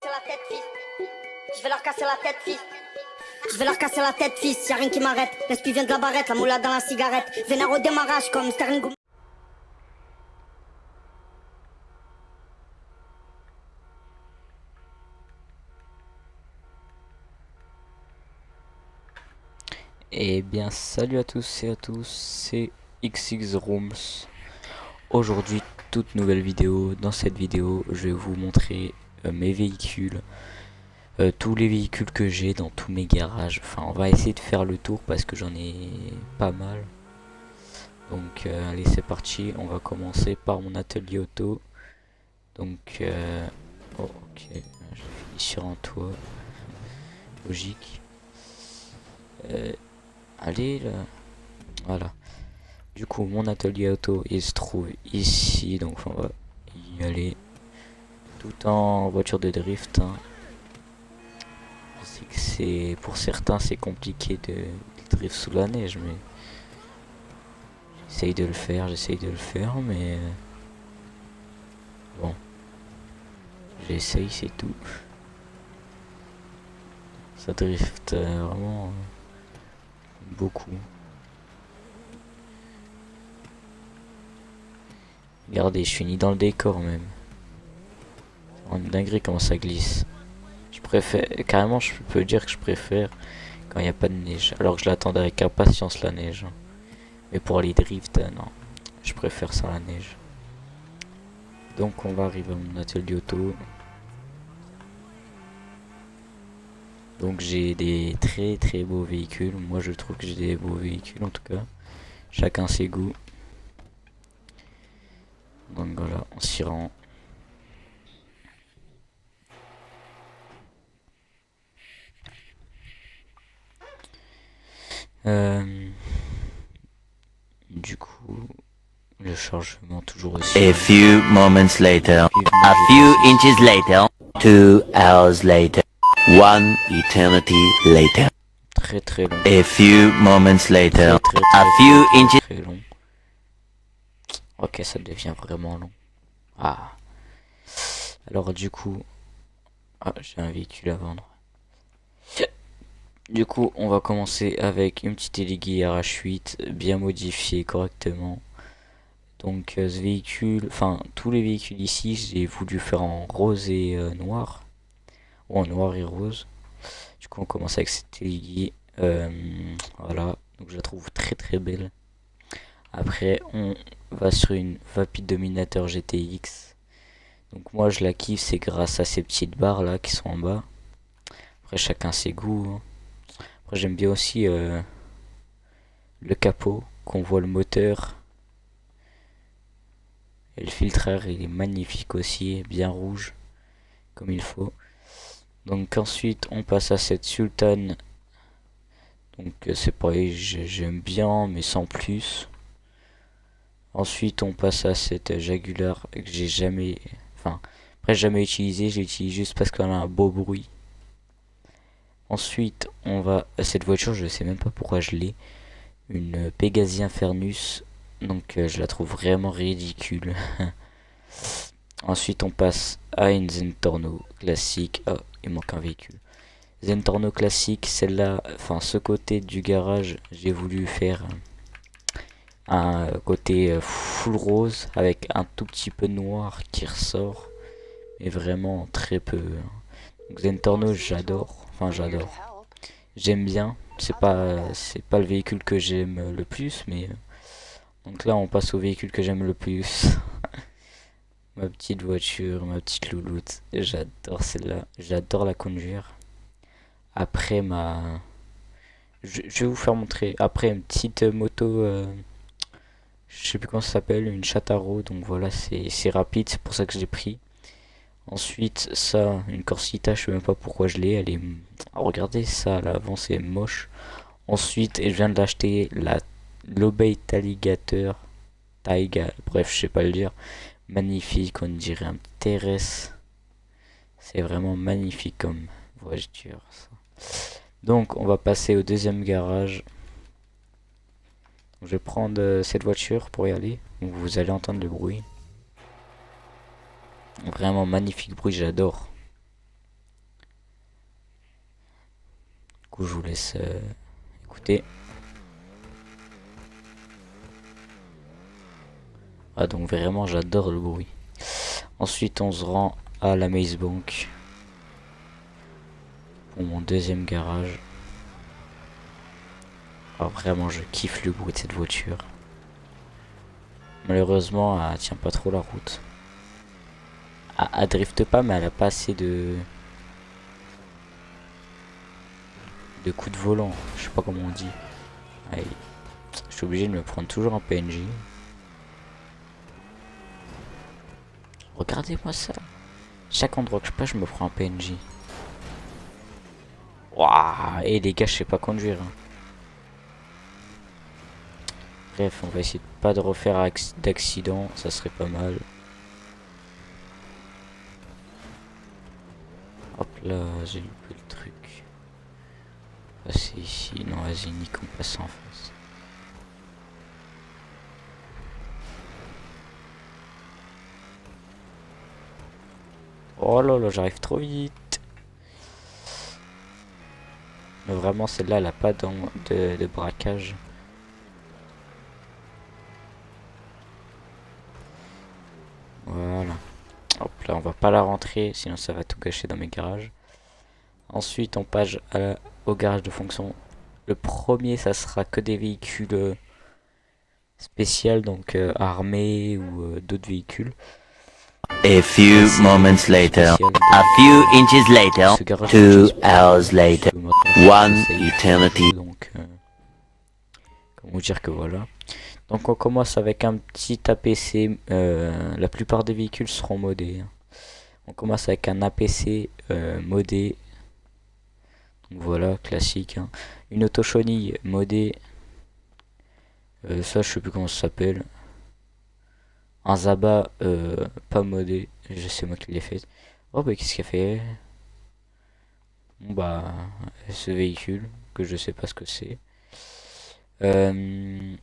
La tête, fils. Je vais leur casser la tête, fils. Je vais leur casser la tête, fils. Y'a rien qui m'arrête. L'esprit vient de la barrette, la moula dans la cigarette. Vénère au démarrage comme Sterling. Eh bien salut à tous et à tous, c'est XX Rooms. Aujourd'hui toute nouvelle vidéo. Dans cette vidéo je vais vous montrer mes véhicules, tous les véhicules que j'ai dans tous mes garages. Enfin on va essayer de faire le tour parce que j'en ai pas mal. Donc allez c'est parti, on va commencer par mon atelier auto. Donc oh, ok, j'ai fini sur un toit, logique. Allez là. Voilà. Du coup, mon atelier auto, il se trouve ici, donc on va y aller. Tout en voiture de drift. Hein. Je sais que c'est, pour certains, c'est compliqué de drift sous la neige, mais j'essaye de le faire, mais bon, j'essaye, c'est tout. Ça drift vraiment beaucoup. Regardez, je suis ni dans le décor même. C'est une dinguerie comment ça glisse. Je préfère, carrément je peux dire que je préfère quand il n'y a pas de neige. Alors que je l'attendais avec impatience la neige. Mais pour les drifts, non. Je préfère sans la neige. Donc on va arriver à mon atelier auto. Donc j'ai des très beaux véhicules. Moi je trouve que j'ai des beaux véhicules en tout cas. Chacun ses goûts. Donc voilà, on s'y rend. Du coup, le chargement toujours aussi. A few moments later, a few inches later, 2 hours later, 1 eternity later. Très long. A few moments later, Très, a few inches. très long. Ok, ça devient vraiment long. Ah. Alors du coup, j'ai un véhicule à vendre. Du coup, on va commencer avec une petite Elegy RH8 bien modifiée correctement. Donc ce véhicule, enfin tous les véhicules ici, j'ai voulu faire en rose et noir, ou en noir et rose. Du coup, on commence avec cette Elegy. Voilà, donc je la trouve très belle. Après, on va sur une Vapid Dominator GTX. Donc moi, je la kiffe, c'est grâce à ces petites barres là qui sont en bas. Après, chacun ses goûts. Hein. Après, j'aime bien aussi le capot, qu'on voit le moteur. Et le filtreur, il est magnifique aussi, bien rouge, comme il faut. Donc ensuite, on passe à cette Sultan. Donc c'est pareil, j'aime bien, mais sans plus. Ensuite, on passe à cette Jaguar que j'ai jamais, enfin, après jamais utilisé, j'ai utilisé juste parce qu'elle a un beau bruit. Ensuite, on va à cette voiture, je sais même pas pourquoi je l'ai, une Pégasi Infernus, donc je la trouve vraiment ridicule. Ensuite, on passe à une Zentorno classique. Ah, il manque un véhicule. Zentorno classique, celle-là, enfin ce côté du garage, j'ai voulu faire un côté full rose avec un tout petit peu noir qui ressort, mais vraiment très peu. Donc, Zentorno, j'adore, enfin j'adore. J'aime bien. C'est pas le véhicule que j'aime le plus, mais donc là on passe au véhicule que j'aime le plus. Ma petite voiture, ma petite louloute. J'adore celle-là. J'adore la conduire. Après je vais vous faire montrer. Après une petite moto. Je sais plus comment ça s'appelle. Une Chataro. Donc voilà, c'est rapide. C'est pour ça que je l'ai pris. Ensuite, ça, une Corsita. Je sais même pas pourquoi je l'ai. Elle est. Regardez ça. À l'avant, c'est moche. Ensuite, et je viens de l'acheter. La Lobate Alligator. Taiga. Bref, je sais pas le dire. Magnifique, on dirait un petit RS. C'est vraiment magnifique comme voiture. Ça. Donc on va passer au deuxième garage. Je vais prendre cette voiture pour y aller. Donc, vous allez entendre le bruit. Vraiment magnifique bruit, j'adore. coup, je vous laisse écouter. Ah, donc vraiment, j'adore le bruit. Ensuite, on se rend à la Maze Bank pour mon deuxième garage. Alors vraiment, je kiffe le bruit de cette voiture. Malheureusement, elle tient pas trop la route. Elle drifte pas, mais elle a pas assez de coups de volant. Je sais pas comment on dit. Allez. Je suis obligé de me prendre toujours un PNJ. Regardez-moi ça. Chaque endroit que je passe, je me prends un PNJ. Waouh. Et les gars, je sais pas conduire. Hein. Bref, on va essayer de pas de refaire d'accident, ça serait pas mal. Hop là, j'ai loupé le truc. Passer ici, non vas-y, nique, on passe en face. Oh là là, j'arrive trop vite. Mais vraiment, celle-là, elle a pas de braquage. Voilà. Hop là, on va pas la rentrer, sinon ça va tout gâcher dans mes garages. Ensuite, on passe au garage de fonction. Le premier, ça sera que des véhicules spéciaux, donc armés ou d'autres véhicules. A few moments later. A few inches later. 2 hours later. 1 eternity. Donc, comment dire que voilà. Donc on commence avec un petit APC. La plupart des véhicules seront modés. Hein. On commence avec un APC modé. Donc voilà, classique. Hein. Une auto-chenille modée. Ça, je sais plus comment ça s'appelle. Un Zaba pas modé. Je sais moi qui l'ai fait. Oh bah qu'est-ce qu'il a fait? Bon bah ce véhicule que je sais pas ce que c'est. Putain,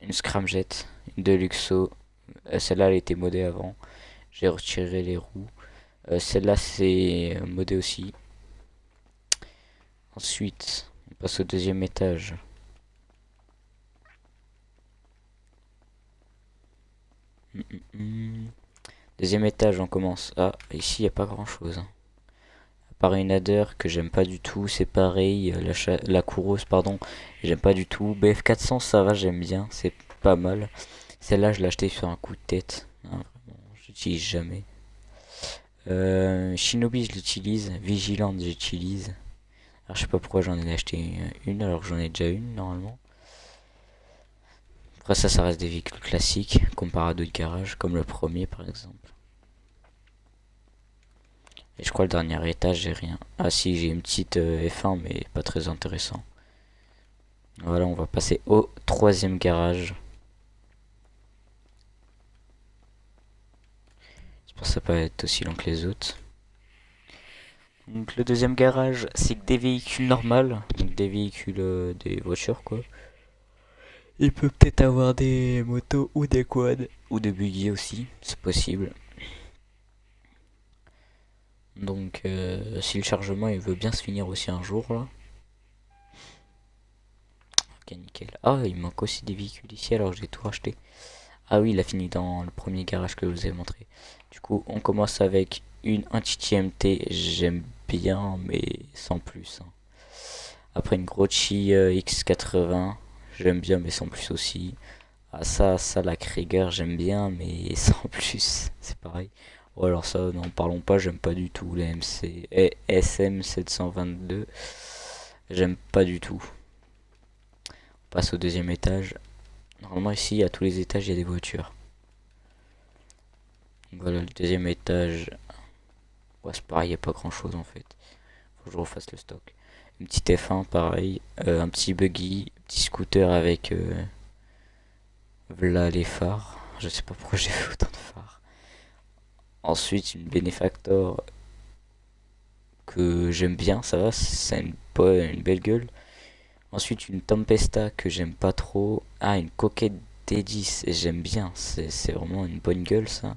une scramjet, une Deluxo. Celle-là elle était modée avant. J'ai retiré les roues. Celle-là c'est modé aussi. Ensuite, on passe au deuxième étage. Deuxième étage, on commence. Ah, ici il n'y a pas grand chose. Hein. À part une adder que j'aime pas du tout. C'est pareil. La coureuse, pardon. J'aime pas du tout. BF400, ça va, j'aime bien. C'est pas mal. Celle-là, je l'ai acheté sur un coup de tête. Hein, vraiment, j'utilise jamais. Shinobi, je l'utilise. Vigilante, j'utilise. Alors, je sais pas pourquoi j'en ai acheté une alors que j'en ai déjà une normalement. Après ça reste des véhicules classiques comparé à d'autres garages comme le premier par exemple. Et je crois le dernier étage j'ai rien. Ah si, j'ai une petite F1 mais pas très intéressant. Voilà, on va passer au troisième garage. C'est pour ça pas être aussi long que les autres. Donc le deuxième garage c'est que des véhicules normaux, donc des véhicules, des voitures quoi. Il peut peut-être avoir des motos ou des quads ou des buggy aussi, c'est possible. Donc si le chargement il veut bien se finir aussi un jour là. Ok nickel. Ah il manque aussi des véhicules ici alors j'ai tout racheté. Ah oui il a fini dans le premier garage que je vous ai montré. Du coup on commence avec un Titi MT, j'aime bien mais sans plus. Hein. Après une Grocci X80. J'aime bien mais sans plus aussi. Ah ça la Krieger j'aime bien mais sans plus. C'est pareil. Ou alors ça n'en parlons pas, j'aime pas du tout les MC et SM722. J'aime pas du tout. On passe au deuxième étage. Normalement ici à tous les étages il y a des voitures. Voilà le deuxième étage. Ouais c'est pareil, il n'y a pas grand chose en fait. Faut que je refasse le stock. Une petite F1 pareil. Un petit buggy. Petit scooter avec voilà les phares. Je sais pas pourquoi j'ai fait autant de phares. Ensuite une Benefactor que j'aime bien, ça va, c'est une belle gueule. Ensuite une Tempesta que j'aime pas trop. Ah une Coquette D10 j'aime bien, c'est vraiment une bonne gueule ça.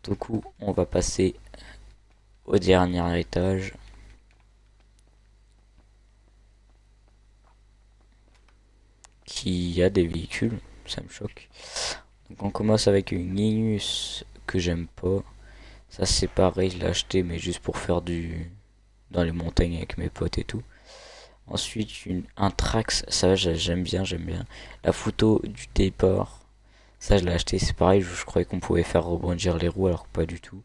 Du coup on va passer au dernier étage. qu'il y a des véhicules, ça me choque. Donc on commence avec une Linus que j'aime pas. Ça c'est pareil, je l'ai acheté mais juste pour faire dans les montagnes avec mes potes et tout. Ensuite un Trax, ça j'aime bien. La photo du départ, ça je l'ai acheté, c'est pareil, je croyais qu'on pouvait faire rebondir les roues alors que pas du tout.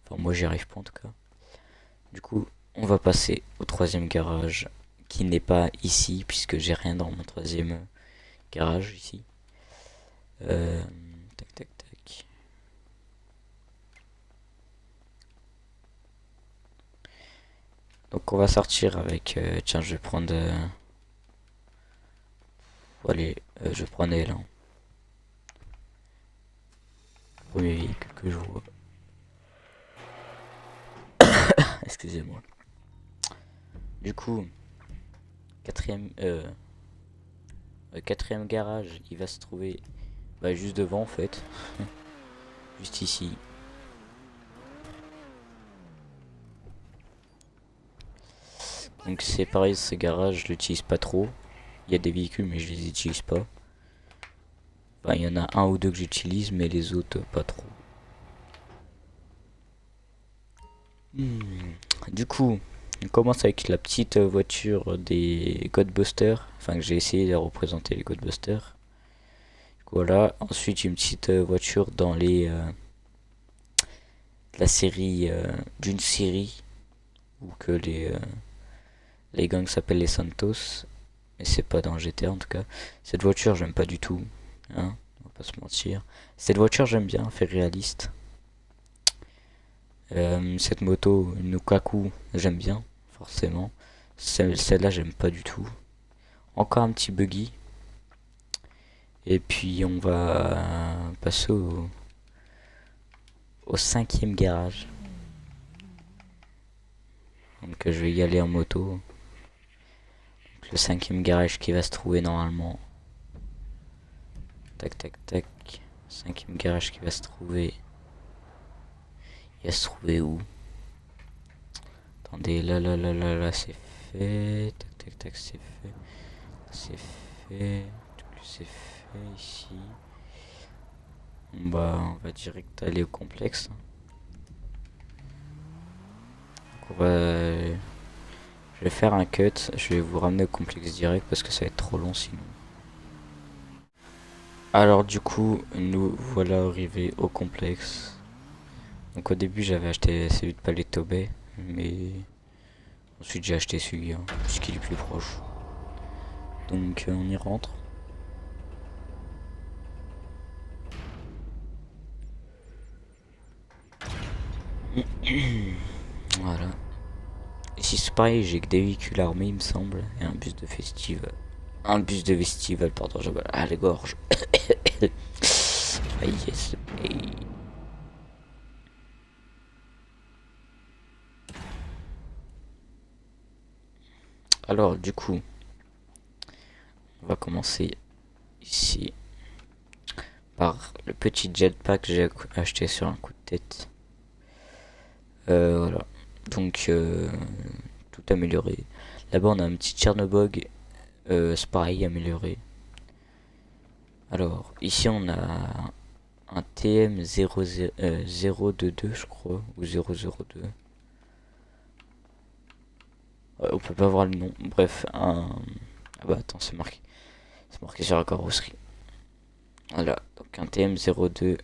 Enfin moi j'y arrive pas en tout cas. Du coup on va passer au troisième garage qui n'est pas ici puisque j'ai rien dans mon troisième garage ici. Tac tac tac. Donc on va sortir avec tiens je vais prendre allez je vais prendre Elan. Premier véhicule que je vois. Excusez-moi. Du coup quatrième garage, il va se trouver juste devant en fait. Juste ici. Donc c'est pareil, ce garage je l'utilise pas trop. Il y a des véhicules mais je les utilise pas. Enfin, il y en a un ou deux que j'utilise mais les autres pas trop. Du coup on commence avec la petite voiture des Ghostbusters. Enfin que j'ai essayé de représenter les Ghostbusters. Voilà, ensuite une petite voiture dans la série d'une série où que les gangs s'appellent les Santos, mais c'est pas dans GTA en tout cas. Cette voiture j'aime pas du tout, hein, on va pas se mentir. Cette voiture j'aime bien, fait réaliste. Cette moto Nukaku j'aime bien, forcément. Celle-là j'aime pas du tout. Encore un petit buggy. Et puis on va passer au cinquième garage. Donc je vais y aller en moto. Donc, le cinquième garage qui va se trouver normalement. Tac tac tac. Cinquième garage qui va se trouver. Il va se trouver où? Attendez, là c'est fait. Tac tac tac c'est fait. C'est fait. C'est fait ici. Bah on va direct aller au complexe. Donc, je vais faire un cut, je vais vous ramener au complexe direct parce que ça va être trop long sinon. Alors du coup nous voilà arrivés au complexe. Donc au début j'avais acheté celui de Paleto Bay, mais ensuite j'ai acheté celui-là puisqu'il est plus proche. Donc on y rentre. Voilà. Ici c'est pareil, j'ai que des véhicules armés il me semble. Et un bus de festival. Pardon, j'ai mal à la gorge. Ah yes. Hey. Alors du coup, on va commencer ici par le petit jetpack que j'ai acheté sur un coup de tête. Voilà, donc tout amélioré. Là-bas on a un petit Tchernobog, c'est pareil, amélioré. Alors ici on a un TM022 je crois, ou 002. Ouais, on peut pas voir le nom, bref, ah bah attends, c'est marqué sur la carrosserie. Voilà, donc un TM02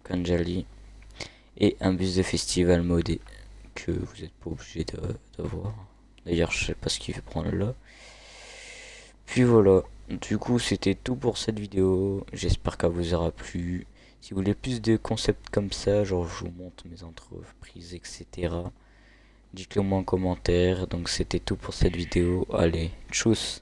Kanjali et un bus de festival modé que vous n'êtes pas obligé d'avoir. D'ailleurs je sais pas ce qu'il fait prendre là. Puis voilà, du coup c'était tout pour cette vidéo, j'espère qu'elle vous aura plu. Si vous voulez plus de concepts comme ça, genre je vous montre mes entreprises etc, dites-le moi en commentaire. Donc c'était tout pour cette vidéo, allez, tchuss.